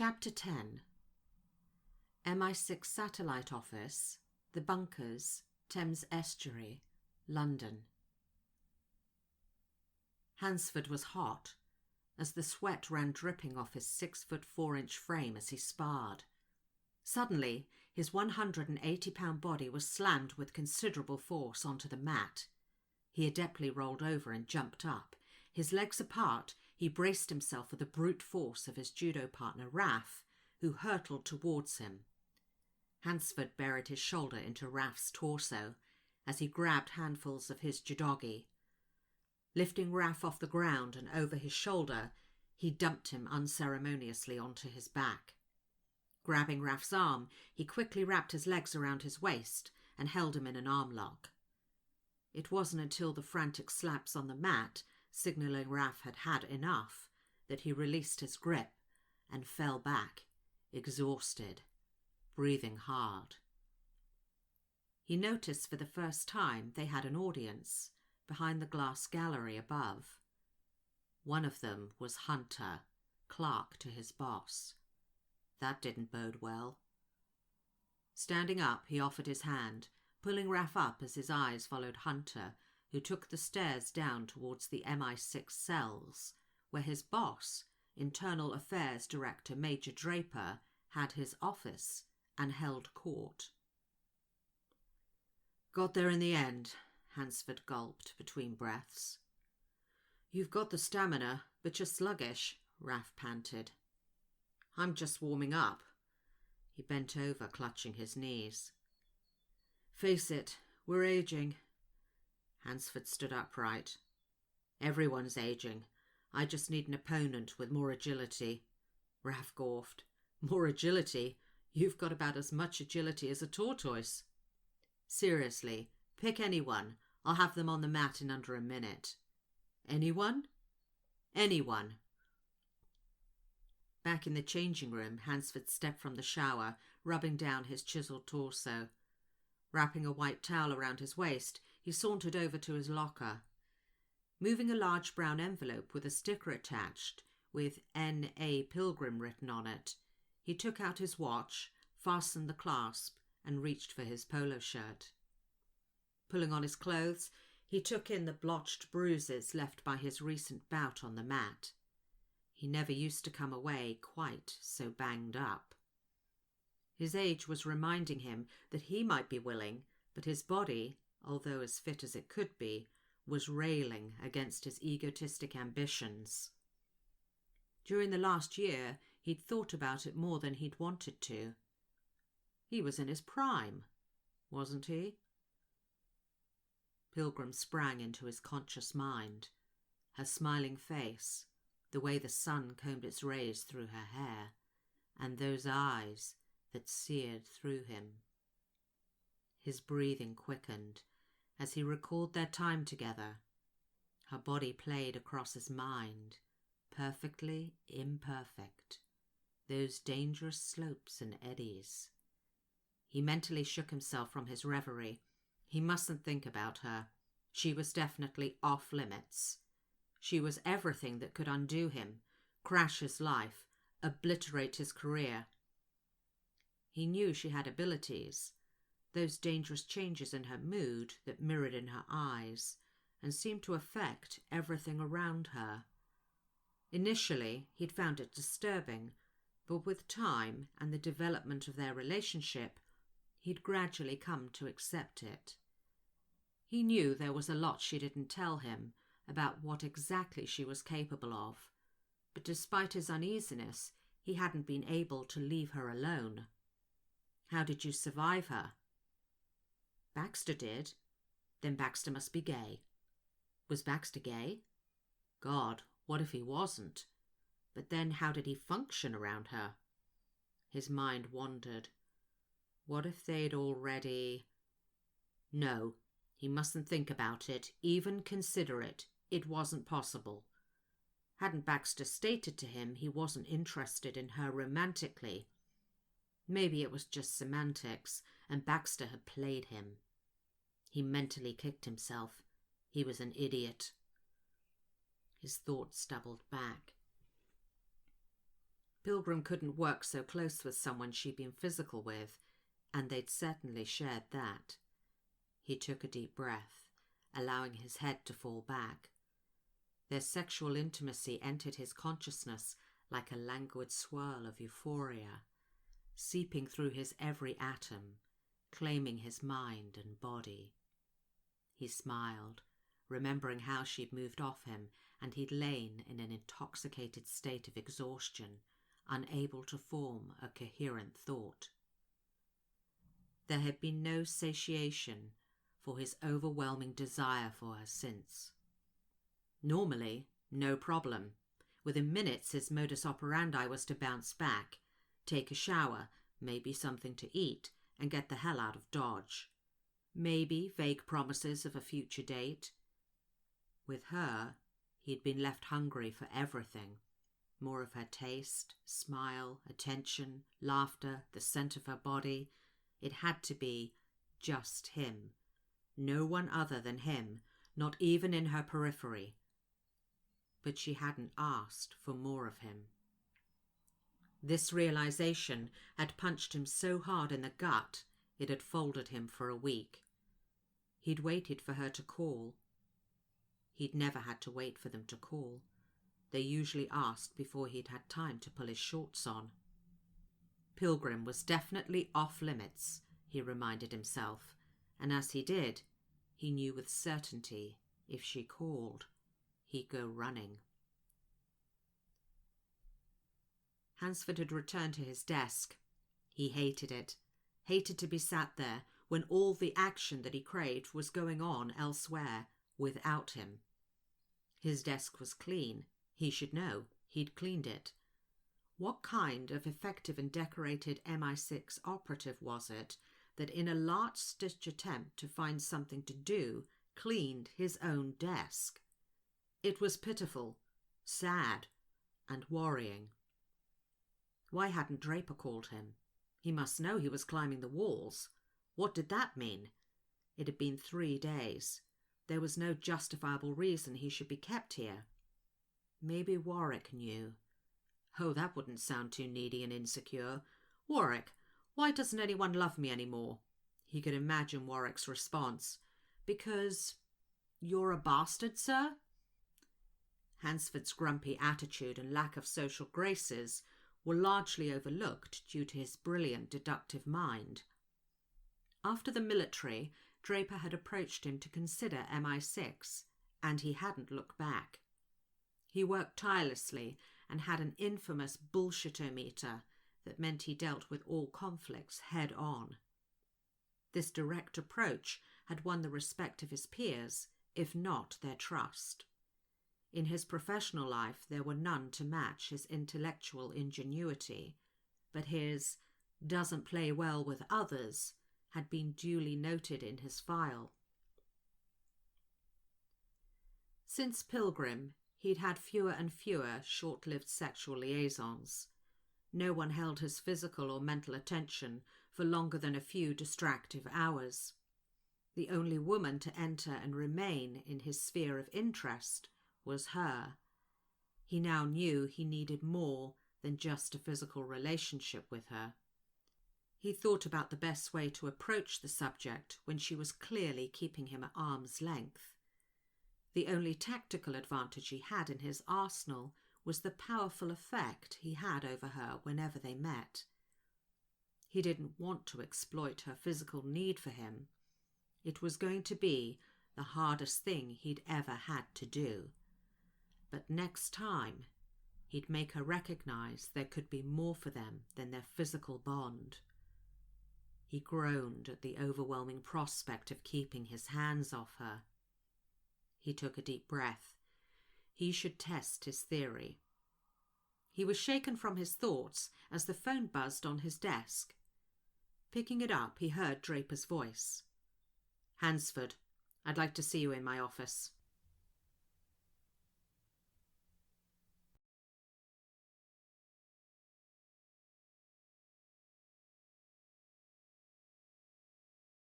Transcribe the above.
Chapter 10. MI6 Satellite Office, The Bunkers, Thames Estuary, London. Hansford was hot, as the sweat ran dripping off his 6'4" frame as he sparred. Suddenly, his 180-pound body was slammed with considerable force onto the mat. He adeptly rolled over and jumped up. His legs apart, he braced himself with the brute force of his judo partner, Raf, who hurtled towards him. Hansford buried his shoulder into Raf's torso as he grabbed handfuls of his judogi. Lifting Raf off the ground and over his shoulder, he dumped him unceremoniously onto his back. Grabbing Raf's arm, he quickly wrapped his legs around his waist and held him in an arm lock. It wasn't until the frantic slaps on the mat, signalling Raf had had enough, that he released his grip and fell back, exhausted, breathing hard. He noticed for the first time they had an audience behind the glass gallery above. One of them was Hunter, clerk to his boss. That didn't bode well. Standing up, he offered his hand, pulling Raf up as his eyes followed Hunter, who took the stairs down towards the MI6 cells, where his boss, Internal Affairs Director Major Draper, had his office and held court. "Got there in the end," Hansford gulped between breaths. "You've got the stamina, but you're sluggish," Raf panted. "I'm just warming up." He bent over, clutching his knees. "Face it, we're aging." Hansford stood upright. "Everyone's aging. I just need an opponent with more agility." Raf gawped. "More agility? You've got about as much agility as a tortoise." "Seriously, pick anyone. I'll have them on the mat in under a minute." "Anyone?" "Anyone." Back in the changing room, Hansford stepped from the shower, rubbing down his chiseled torso. Wrapping a white towel around his waist, he sauntered over to his locker. Moving a large brown envelope with a sticker attached, with N.A. Pilgrim written on it, he took out his watch, fastened the clasp, and reached for his polo shirt. Pulling on his clothes, he took in the blotched bruises left by his recent bout on the mat. He never used to come away quite so banged up. His age was reminding him that he might be willing, but his body, although as fit as it could be, was railing against his egotistic ambitions. During the last year, he'd thought about it more than he'd wanted to. He was in his prime, wasn't he? Pilgrim sprang into his conscious mind. Her smiling face, the way the sun combed its rays through her hair, and those eyes that seared through him. His breathing quickened as he recalled their time together. Her body played across his mind, perfectly imperfect, those dangerous slopes and eddies. He mentally shook himself from his reverie. He mustn't think about her. She was definitely off limits. She was everything that could undo him, crash his life, obliterate his career. He knew she had abilities, those dangerous changes in her mood that mirrored in her eyes and seemed to affect everything around her. Initially, he'd found it disturbing, but with time and the development of their relationship, he'd gradually come to accept it. He knew there was a lot she didn't tell him about what exactly she was capable of, but despite his uneasiness, he hadn't been able to leave her alone. "How did you survive her?" "Baxter did." "Then Baxter must be gay." "Was Baxter gay?" God, what if he wasn't? But then how did he function around her? His mind wandered. What if they'd already... No, he mustn't think about it, even consider it. It wasn't possible. Hadn't Baxter stated to him he wasn't interested in her romantically? Maybe it was just semantics, and Baxter had played him. He mentally kicked himself. He was an idiot. His thoughts doubled back. Pilgrim couldn't work so close with someone she'd been physical with, and they'd certainly shared that. He took a deep breath, allowing his head to fall back. Their sexual intimacy entered his consciousness like a languid swirl of euphoria, seeping through his every atom, claiming his mind and body. He smiled, remembering how she'd moved off him, and he'd lain in an intoxicated state of exhaustion, unable to form a coherent thought. There had been no satiation for his overwhelming desire for her since. Normally, no problem. Within minutes, his modus operandi was to bounce back, take a shower, maybe something to eat, and get the hell out of Dodge. Maybe vague promises of a future date. With her, he'd been left hungry for everything. More of her taste, smile, attention, laughter, the scent of her body. It had to be just him. No one other than him, not even in her periphery. But she hadn't asked for more of him. This realization had punched him so hard in the gut it had folded him for a week. He'd waited for her to call. He'd never had to wait for them to call. They usually asked before he'd had time to pull his shorts on. Pilgrim was definitely off limits, he reminded himself, and as he did, he knew with certainty if she called, he'd go running. Hansford had returned to his desk. He hated it, hated to be sat there when all the action that he craved was going on elsewhere without him. His desk was clean. He should know. He'd cleaned it. What kind of effective and decorated MI6 operative was it that in a last-ditch attempt to find something to do cleaned his own desk? It was pitiful, sad, and worrying. Why hadn't Draper called him? He must know he was climbing the walls. What did that mean? It had been 3 days. There was no justifiable reason he should be kept here. Maybe Warwick knew. Oh, that wouldn't sound too needy and insecure. Warwick, why doesn't anyone love me anymore? He could imagine Warwick's response. Because you're a bastard, sir? Hansford's grumpy attitude and lack of social graces were largely overlooked due to his brilliant deductive mind. After the military, Draper had approached him to consider MI6, and he hadn't looked back. He worked tirelessly and had an infamous bullshitometer that meant he dealt with all conflicts head on. This direct approach had won the respect of his peers, if not their trust. In his professional life there were none to match his intellectual ingenuity, but his "doesn't play well with others" had been duly noted in his file. Since Pilgrim, he'd had fewer and fewer short-lived sexual liaisons. No one held his physical or mental attention for longer than a few distractive hours. The only woman to enter and remain in his sphere of interest was her. He now knew he needed more than just a physical relationship with her. He thought about the best way to approach the subject when she was clearly keeping him at arm's length. The only tactical advantage he had in his arsenal was the powerful effect he had over her whenever they met. He didn't want to exploit her physical need for him. It was going to be the hardest thing he'd ever had to do. But next time, he'd make her recognize there could be more for them than their physical bond. He groaned at the overwhelming prospect of keeping his hands off her. He took a deep breath. He should test his theory. He was shaken from his thoughts as the phone buzzed on his desk. Picking it up, he heard Draper's voice. "Hansford, I'd like to see you in my office."